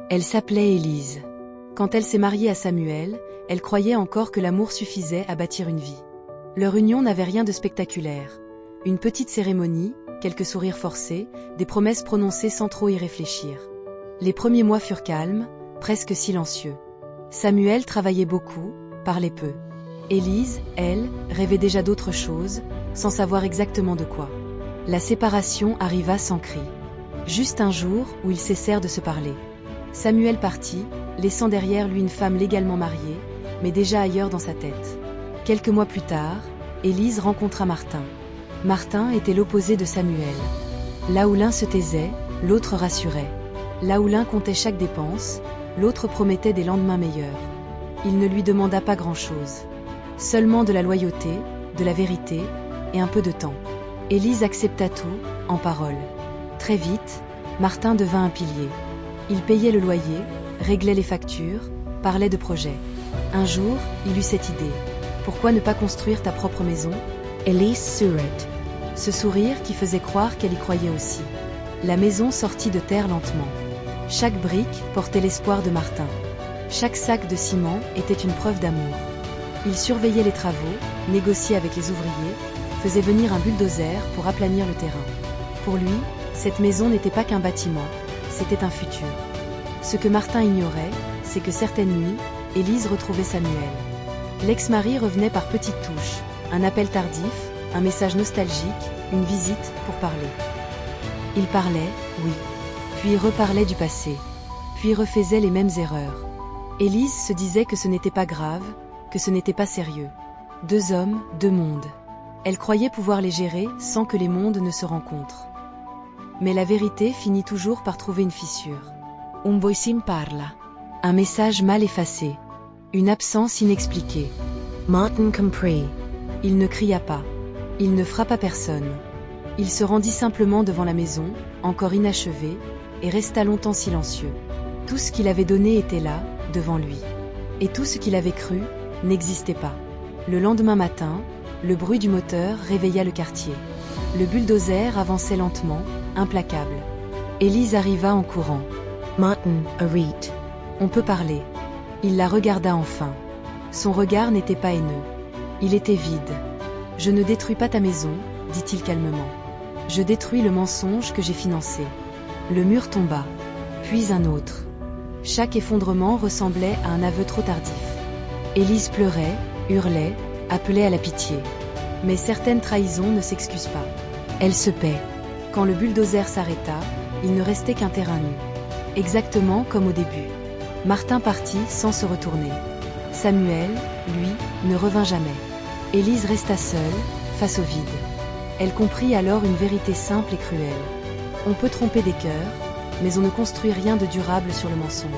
Elle s'appelait Élise. Quand elle s'est mariée à Samuel, elle croyait encore que l'amour suffisait à bâtir une vie. Leur union n'avait rien de spectaculaire. Une petite cérémonie, quelques sourires forcés, des promesses prononcées sans trop y réfléchir. Les premiers mois furent calmes, presque silencieux. Samuel travaillait beaucoup, parlait peu. Élise, elle, rêvait déjà d'autre chose, sans savoir exactement de quoi. La séparation arriva sans cri. Juste un jour où ils cessèrent de se parler. Samuel partit, laissant derrière lui une femme légalement mariée, mais déjà ailleurs dans sa tête. Quelques mois plus tard, Élise rencontra Martin. Martin était l'opposé de Samuel. Là où l'un se taisait, l'autre rassurait. Là où l'un comptait chaque dépense, l'autre promettait des lendemains meilleurs. Il ne lui demanda pas grand-chose. Seulement de la loyauté, de la vérité, et un peu de temps. Élise accepta tout, en parole. Très vite, Martin devint un pilier. Il payait le loyer, réglait les factures, parlait de projets. Un jour, il eut cette idée. Pourquoi ne pas construire ta propre maison? Élise sourit. Ce sourire qui faisait croire qu'elle y croyait aussi. La maison sortit de terre lentement. Chaque brique portait l'espoir de Martin. Chaque sac de ciment était une preuve d'amour. Il surveillait les travaux, négociait avec les ouvriers, faisait venir un bulldozer pour aplanir le terrain. Pour lui, cette maison n'était pas qu'un bâtiment, c'était un futur. Ce que Martin ignorait, c'est que certaines nuits, Élise retrouvait Samuel. L'ex-mari revenait par petites touches, un appel tardif, un message nostalgique, une visite pour parler. Il parlait, oui, puis reparlait du passé, puis refaisait les mêmes erreurs. Élise se disait que ce n'était pas grave, que ce n'était pas sérieux. Deux hommes, deux mondes. Elle croyait pouvoir les gérer sans que les mondes ne se rencontrent. Mais la vérité finit toujours par trouver une fissure. Un voicim parla. Un message mal effacé. Une absence inexpliquée. Martin comprit. Il ne cria pas. Il ne frappa personne. Il se rendit simplement devant la maison, encore inachevée, et resta longtemps silencieux. Tout ce qu'il avait donné était là, devant lui. Et tout ce qu'il avait cru n'existait pas. Le lendemain matin, le bruit du moteur réveilla le quartier. Le bulldozer avançait lentement, implacable. Élise arriva en courant. Martin arrête. On peut parler. Il la regarda enfin. Son regard n'était pas haineux. Il était vide. Je ne détruis pas ta maison, dit-il calmement. Je détruis le mensonge que j'ai financé. Le mur tomba. Puis un autre. Chaque effondrement ressemblait à un aveu trop tardif. Élise pleurait, hurlait, appelait à la pitié. Mais certaines trahisons ne s'excusent pas. Elle se paie. Quand le bulldozer s'arrêta, il ne restait qu'un terrain nu. Exactement comme au début. Martin partit sans se retourner. Samuel, lui, ne revint jamais. Élise resta seule, face au vide. Elle comprit alors une vérité simple et cruelle. On peut tromper des cœurs, mais on ne construit rien de durable sur le mensonge.